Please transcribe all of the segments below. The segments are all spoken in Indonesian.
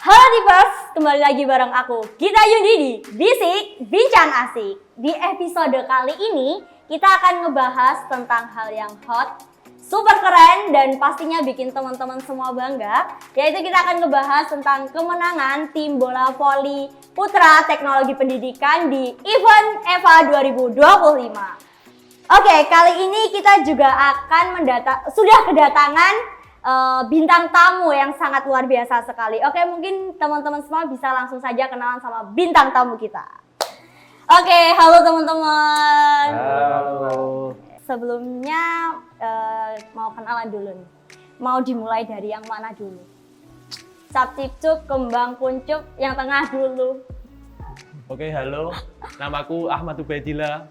Halo Tipers, kembali lagi bareng aku Gita Yundi di Bisik Bincang Asik. Di episode kali ini kita akan ngebahas tentang hal yang hot, super keren dan pastinya bikin teman-teman semua bangga. Yaitu kita akan ngebahas tentang kemenangan tim bola voli putra teknologi pendidikan di event EVA 2025. Oke, kali ini kita juga akan sudah kedatangan bintang tamu yang sangat luar biasa sekali. Oke, mungkin teman-teman semua bisa langsung saja kenalan sama bintang tamu kita. Oke, halo teman-teman. Halo. Sebelumnya mau kenalan dulu nih. Mau dimulai dari yang mana dulu? Cap Cipcuk, Kembang Kuncup, yang tengah dulu. Oke, halo. Namaku Ahmad Ubaidillah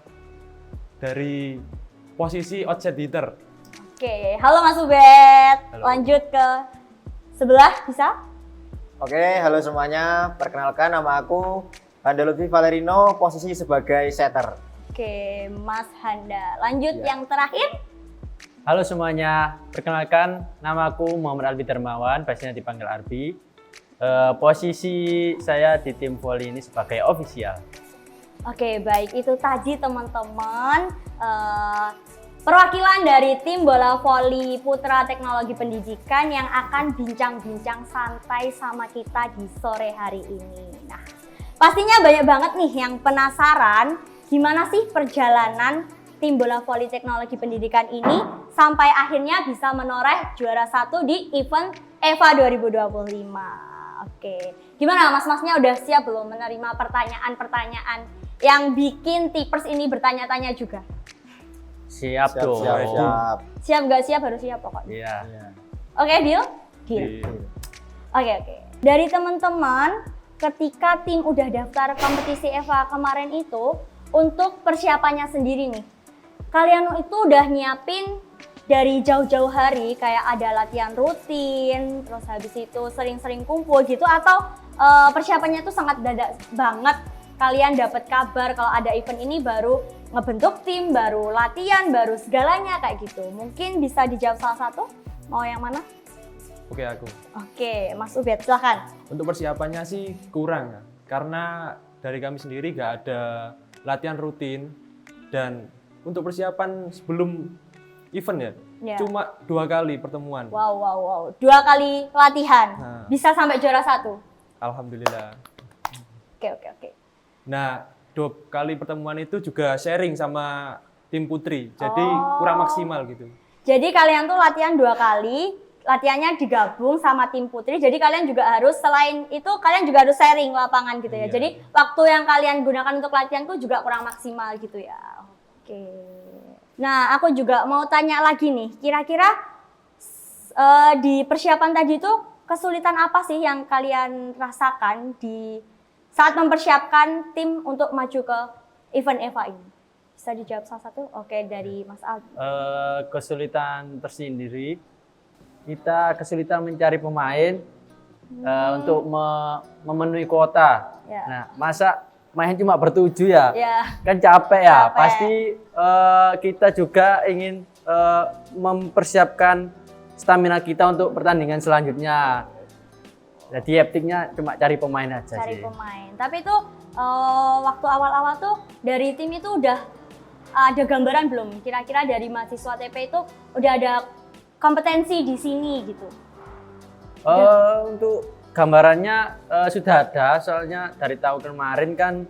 dari posisi outside hitter. Oke, halo Mas Ubed. Halo. Lanjut ke sebelah, bisa? Oke, halo semuanya. Perkenalkan, nama aku Handa Lutfi Valerino, posisi sebagai setter. Oke, Mas Handa. Lanjut Ya. yang terakhir. Halo semuanya, perkenalkan nama aku Muhammad Albi Darmawan, biasanya dipanggil Arbi. Posisi saya di tim voli ini sebagai official. Oke, baik. Itu tadi teman-teman perwakilan dari tim bola voli putra teknologi pendidikan yang akan bincang-bincang santai sama kita di sore hari ini. Nah, pastinya banyak banget nih yang penasaran gimana sih perjalanan tim bola voli teknologi pendidikan ini sampai akhirnya bisa menoreh juara 1 di event EVA 2025. Oke, gimana mas-masnya udah siap belum menerima pertanyaan-pertanyaan yang bikin tipers ini bertanya-tanya juga? Siap tuh. Siap. Siap gak siap harus siap pokoknya. Iya. Oke, deal? Deal. Oke. Dari teman-teman, ketika tim udah daftar kompetisi EVA kemarin itu, untuk persiapannya sendiri nih, kalian itu udah nyiapin dari jauh-jauh hari, kayak ada latihan rutin, terus habis itu sering-sering kumpul gitu, atau persiapannya tuh sangat dadak banget, kalian dapat kabar kalau ada event ini baru ngebentuk tim, baru latihan, baru segalanya kayak gitu. Mungkin bisa dijawab salah satu? Mau yang mana? Oke, aku. Oke, Mas Ubed, silahkan. Untuk persiapannya sih kurang ya. Karena dari kami sendiri nggak ada latihan rutin. Dan untuk persiapan sebelum event Ya. cuma 2 kali pertemuan. Wow. 2 kali latihan, Nah. bisa sampai juara 1. Alhamdulillah. Oke. Nah, 2 kali pertemuan itu juga sharing sama tim putri. Jadi kurang maksimal gitu. Jadi kalian tuh latihan 2 kali, latihannya digabung sama tim putri. Jadi kalian juga harus, selain itu kalian juga harus sharing lapangan gitu ya. Iya. Jadi waktu yang kalian gunakan untuk latihan tuh juga kurang maksimal gitu ya. Oke. Nah, aku juga mau tanya lagi nih. Kira-kira di persiapan tadi tuh kesulitan apa sih yang kalian rasakan di saat mempersiapkan tim untuk maju ke event EVA ini? Bisa dijawab salah satu? Oke, dari Mas Aldi. Kesulitan tersendiri, kita kesulitan mencari pemain untuk memenuhi kuota. Ya. Nah, masa main cuma bertujuh ya? Ya. Kan capek ya. Capek. Pasti kita juga ingin mempersiapkan stamina kita untuk pertandingan selanjutnya. Jadi hektiknya cuma cari pemain aja Cari sih. pemain. Tapi itu waktu awal-awal tuh dari tim itu udah ada gambaran belum? Kira-kira dari mahasiswa TP itu udah ada kompetensi di sini gitu? Untuk gambarannya sudah ada, soalnya dari tahun kemarin kan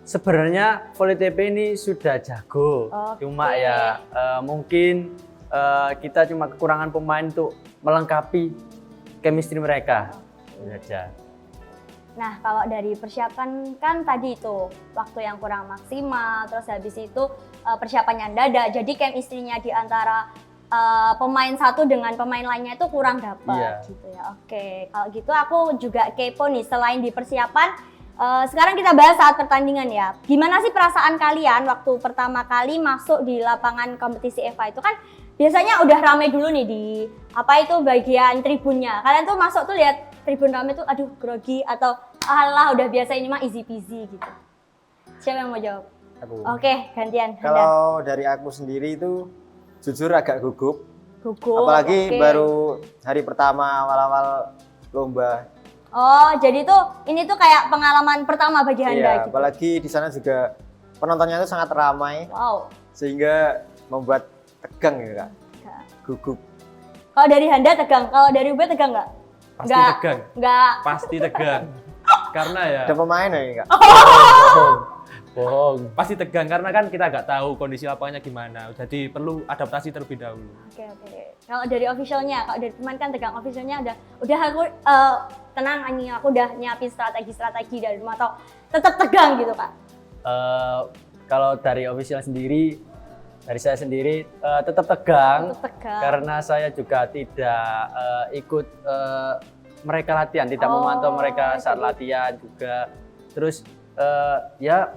sebenarnya voli TP ini sudah jago. Oke. Cuma ya mungkin kita cuma kekurangan pemain untuk melengkapi chemistry mereka. Itu saja. Nah, kalau dari persiapan kan tadi itu waktu yang kurang maksimal, terus habis itu persiapannya dadak, jadi chemistry-nya di antara pemain satu dengan pemain lainnya itu kurang dapat. Iya. Gitu ya. Oke, kalau gitu aku juga kepo nih, selain di persiapan, sekarang kita bahas saat pertandingan ya. Gimana sih perasaan kalian waktu pertama kali masuk di lapangan kompetisi EVA itu kan? Biasanya udah rame dulu nih di bagian tribunnya. Kalian tuh masuk tuh lihat tribun rame tuh, aduh grogi atau alah udah biasa ini mah easy peasy gitu. Siapa yang mau jawab? Aku. Oke, gantian. Handa. Kalau dari aku sendiri itu jujur agak gugup. Gugup. Apalagi oke. baru hari pertama awal-awal lomba Oh, jadi ini tuh kayak pengalaman pertama bagi Handa Iya, gitu. apalagi di sana juga penontonnya itu sangat ramai Wow. sehingga membuat tegang ya kak, gugup. Kalau dari Handa tegang, kalau dari Ube tegang nggak? Pasti Nggak. tegang. Nggak. Pasti tegang. Karena ya Ada pemain ya kak. Bohong. pasti tegang karena kan kita nggak tahu kondisi lapangannya gimana. Jadi perlu adaptasi terlebih dahulu. Oke. Kalau dari officialnya, kalau dari pemain kan tegang, officialnya udah aku tenang anjing, aku udah nyiapin strategi dari rumah atau tetap tegang gitu kak? Kalau dari official sendiri, dari saya sendiri tetap tegang. Tetap tegang. Karena saya juga tidak ikut mereka latihan, tidak memantau mereka saat jadi- latihan juga. Terus ya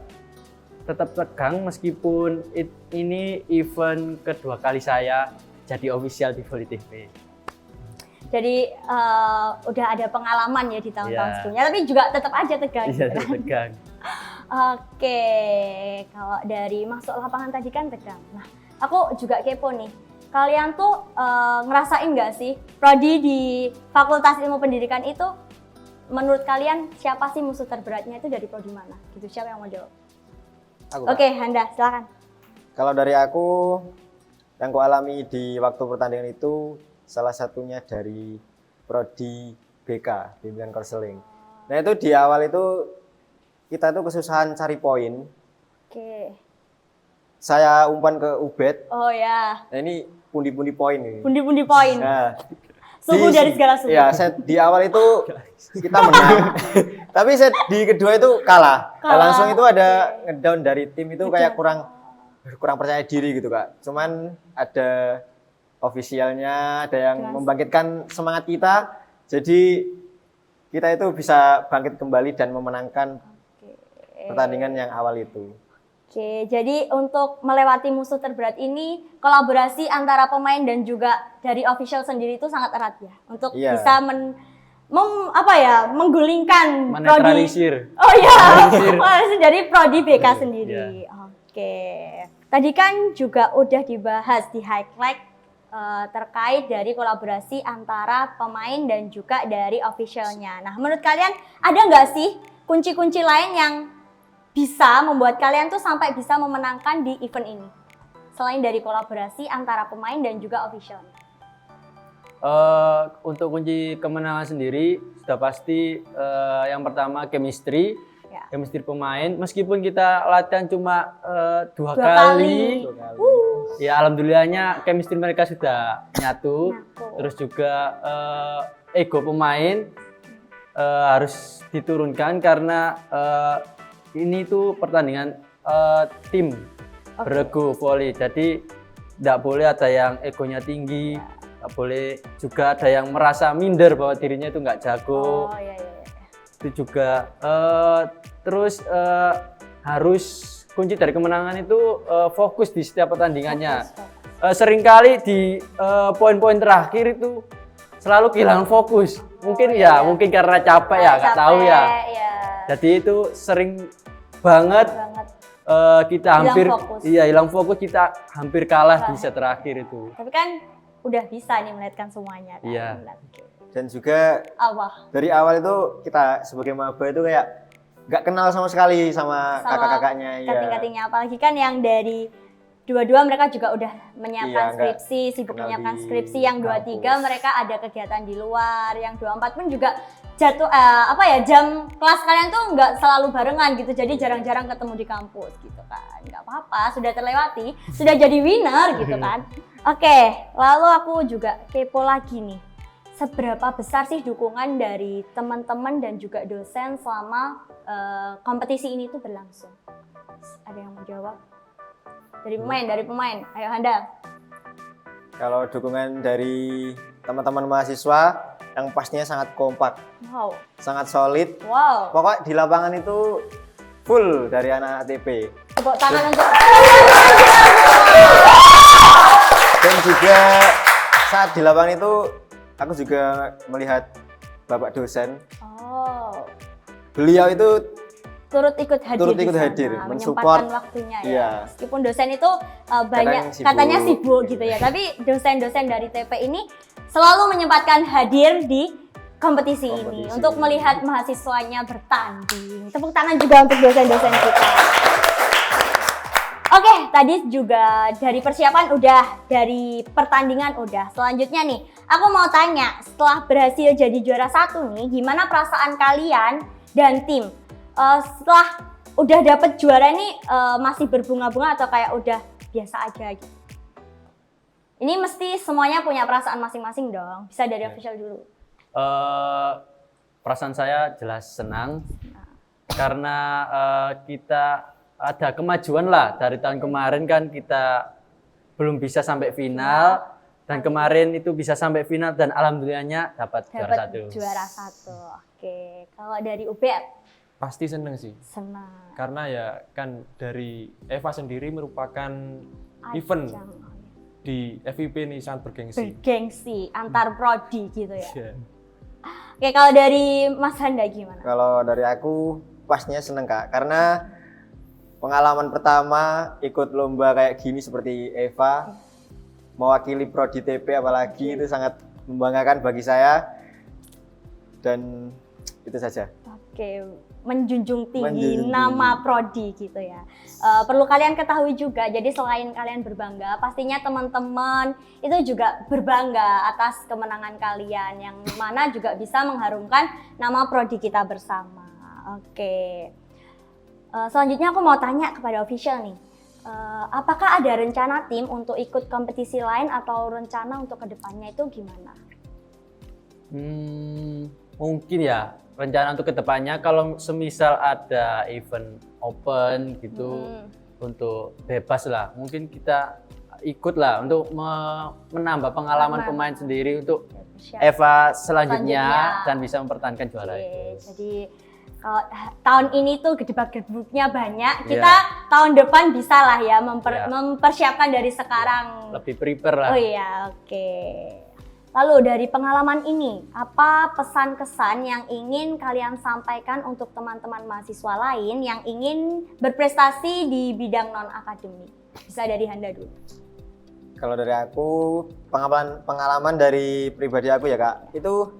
tetap tegang meskipun ini event kedua kali saya jadi official di Volley TV. Jadi udah ada pengalaman ya di tahun-tahun Iya. sebelumnya, tapi juga tetap aja tegang. Iya, gitu tetap kan? tegang. Oke, kalau dari masuk lapangan tadi kan tegang. Nah, aku juga kepo nih. Kalian tuh ngerasain nggak sih prodi di Fakultas Ilmu Pendidikan itu? Menurut kalian siapa sih musuh terberatnya itu dari prodi mana? Gitu, siapa yang mau jawab? Aku, Kak. Oke, Handa, silakan. Kalau dari aku, yang ku alami di waktu pertandingan itu salah satunya dari prodi BK, bimbingan konseling. Nah itu di awal itu kita itu kesusahan cari poin. Oke. Saya umpan ke Ubed. Oh ya, Nah ini pundi-pundi poin ini. pundi-pundi poin. Nah, Suhu dari segala suhu. Iya, set di awal itu kita menang. Tapi set di kedua itu kalah. Nah, Kalah. langsung itu ada ngedown dari tim itu kayak kurang percaya diri gitu kak. Cuman ada ofisialnya, ada yang Jelas. membangkitkan semangat kita. Jadi kita itu bisa bangkit kembali dan memenangkan pertandingan yang awal itu. Oke, jadi untuk melewati musuh terberat ini, kolaborasi antara pemain dan juga dari official sendiri itu sangat erat ya, untuk Iya. bisa menggulingkan prodi. Menetralisir. Oh iya, dari prodi BK sendiri. Iya. Oke, tadi kan juga udah dibahas di highlight terkait dari kolaborasi antara pemain dan juga dari officialnya. Nah, menurut kalian ada nggak sih kunci-kunci lain yang bisa membuat kalian tuh sampai bisa memenangkan di event ini? Selain dari kolaborasi antara pemain dan juga official. Untuk kunci kemenangan sendiri sudah pasti yang pertama chemistry, Ya. chemistry pemain. Meskipun kita latihan cuma dua Dua kali, kali. ya alhamdulillahnya chemistry mereka sudah nyatu. Nyatu. Terus juga ego pemain harus diturunkan karena ini tuh pertandingan tim berego volley. Jadi tidak boleh ada yang egonya tinggi, nggak boleh juga ada yang merasa minder bahwa dirinya itu nggak jago. Oh iya. Itu juga terus harus kunci dari kemenangan itu fokus di setiap pertandingannya. Seringkali di poin-poin terakhir itu selalu kehilangan fokus. Mungkin mungkin karena capek ya, nggak tahu ya. Jadi itu sering banget kita Hilang hilang fokus, kita hampir kalah di set terakhir itu. Tapi kan udah bisa nih melihatkan semuanya kan. Iya. Dan juga Apa? dari awal itu kita sebagai maba itu kayak nggak kenal sama sekali sama kakak-kakaknya. Ya. Kating-katingnya, apalagi kan yang dari dua-dua mereka juga udah menyiapkan Iya, skripsi, sibuk kenal menyiapkan di skripsi. Yang 23 kampus. mereka ada kegiatan di luar, yang 24 pun juga jatuh jam kelas kalian tuh nggak selalu barengan gitu, jadi jarang-jarang ketemu di kampus gitu kan. Nggak apa-apa, sudah terlewati, sudah jadi winner gitu kan. Oke, lalu aku juga kepo lagi nih. Seberapa besar sih dukungan dari teman-teman dan juga dosen selama kompetisi ini tuh berlangsung? Ada yang mau jawab? Dari pemain. Ayo Handa. Kalau dukungan dari teman-teman mahasiswa yang pastinya sangat kompak, Wow. sangat solid. Wow. Pokok di lapangan itu full dari anak-anak TP. Tepuk tangan untuk Dan juga saat di lapangan itu aku juga melihat Bapak dosen. Oh. Beliau itu Turut ikut hadir, Turut ikut di sana, hadir, menyempatkan mensupport. waktunya ya. Iya. Meskipun dosen itu banyak sibuk. katanya sibuk gitu ya, tapi dosen-dosen dari TP ini selalu menyempatkan hadir di kompetisi ini Kompetisi. untuk melihat mahasiswanya bertanding. Tepuk tangan juga untuk dosen-dosen kita. Oke, tadi juga dari persiapan udah, dari pertandingan udah. Selanjutnya nih, aku mau tanya, setelah berhasil jadi juara 1 nih, gimana perasaan kalian dan tim? Setelah udah dapet juara nih, masih berbunga-bunga atau kayak udah biasa aja gitu? Ini mesti semuanya punya perasaan masing-masing dong. Bisa dari official dulu. Perasaan saya jelas senang karena kita ada kemajuan lah dari tahun kemarin kan kita belum bisa sampai final dan kemarin itu bisa sampai final dan alhamdulillahnya dapat juara 1. Juara 1. Oke, kalau dari UBM Pasti seneng sih. senang. Karena ya kan dari Eva sendiri merupakan event Ajang, di FIP ini sangat bergengsi. bergengsi antar prodi gitu ya. Iya. Oke, kalau dari Mas Handa gimana? Kalau dari aku pastinya seneng Kak, karena pengalaman pertama ikut lomba kayak gini seperti Eva, mewakili Prodi TP apalagi itu sangat membanggakan bagi saya, dan itu saja. Oke, menjunjung tinggi Menjunjung nama prodi gitu ya. Perlu kalian ketahui juga, jadi selain kalian berbangga, pastinya teman-teman itu juga berbangga atas kemenangan kalian, yang mana juga bisa mengharumkan nama prodi kita bersama. Oke, selanjutnya aku mau tanya kepada official nih, apakah ada rencana tim untuk ikut kompetisi lain atau rencana untuk kedepannya itu gimana? Mungkin ya rencana untuk kedepannya kalau semisal ada event open gitu untuk bebas lah, mungkin kita ikut lah untuk menambah pengalaman pemain sendiri untuk Eva selanjutnya dan bisa mempertahankan juara Oke, itu. jadi kalau tahun ini tuh gedebak-gedebuknya banyak, kita tahun depan bisa lah ya mempersiapkan dari sekarang. Lebih prepare lah. Oh iya, oke. Lalu dari pengalaman ini, apa pesan-kesan yang ingin kalian sampaikan untuk teman-teman mahasiswa lain yang ingin berprestasi di bidang non-akademik? Bisa dari Handa dulu. Kalau dari aku, pengalaman dari pribadi aku ya Kak, itu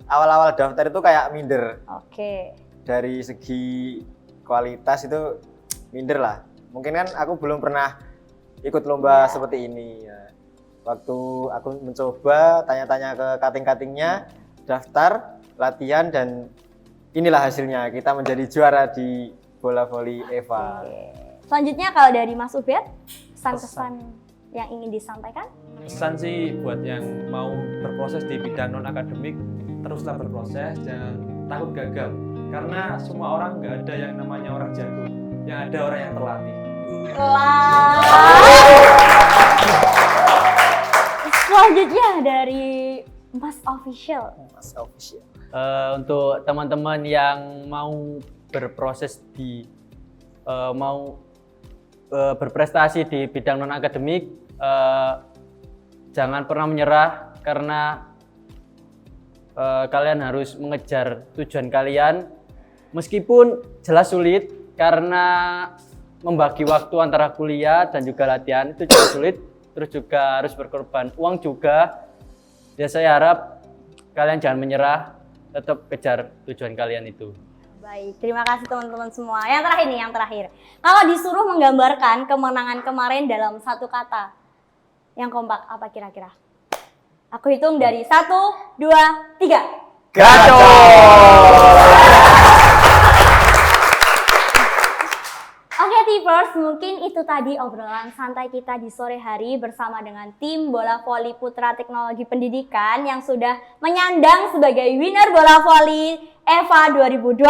awal-awal daftar itu kayak minder. Oke. Dari segi kualitas itu minder lah. Mungkin kan aku belum pernah ikut lomba seperti ini ya. Waktu aku mencoba tanya-tanya ke kating-katingnya, daftar, latihan, dan inilah hasilnya. Kita menjadi juara di bola voli Eva. Oke. Selanjutnya kalau dari Mas Ubed, pesan-pesan yang ingin disampaikan? Pesan sih buat yang mau berproses di bidang non akademik, teruslah berproses, jangan takut gagal. Karena semua orang nggak ada yang namanya orang jago, yang ada orang yang terlatih. Selanjutnya dari Mas Official. Mas Official. Untuk teman-teman yang mau berproses di berprestasi di bidang non akademik, jangan pernah menyerah karena kalian harus mengejar tujuan kalian meskipun jelas sulit karena membagi waktu antara kuliah dan juga latihan itu juga sulit, terus juga harus berkorban uang juga. Ya saya harap kalian jangan menyerah, tetap kejar tujuan kalian itu. Baik, terima kasih teman-teman semua. Yang terakhir nih, yang terakhir. Kalau disuruh menggambarkan kemenangan kemarin dalam satu kata, yang kompak apa kira-kira? Aku hitung dari 1, 2, 3. Oke Tipers, mungkin itu tadi obrolan santai kita di sore hari bersama dengan tim bola voli Putra Teknologi Pendidikan yang sudah menyandang sebagai winner bola voli Eva 2025,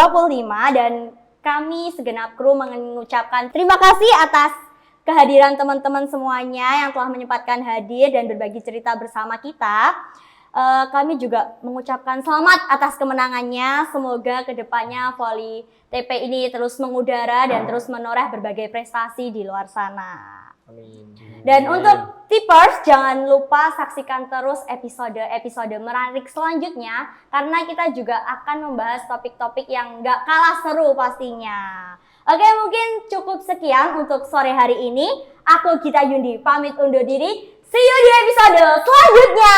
dan kami segenap kru mengucapkan terima kasih atas kehadiran teman-teman semuanya yang telah menyempatkan hadir dan berbagi cerita bersama kita. Kami juga mengucapkan selamat atas kemenangannya. Semoga kedepannya voli TP ini terus mengudara dan terus menoreh berbagai prestasi di luar sana. Amin. Dan untuk Tipers, jangan lupa saksikan terus episode-episode menarik selanjutnya, karena kita juga akan membahas topik-topik yang gak kalah seru pastinya. Oke, mungkin cukup sekian untuk sore hari ini. Aku Gita Yundi pamit undur diri. See you di episode selanjutnya.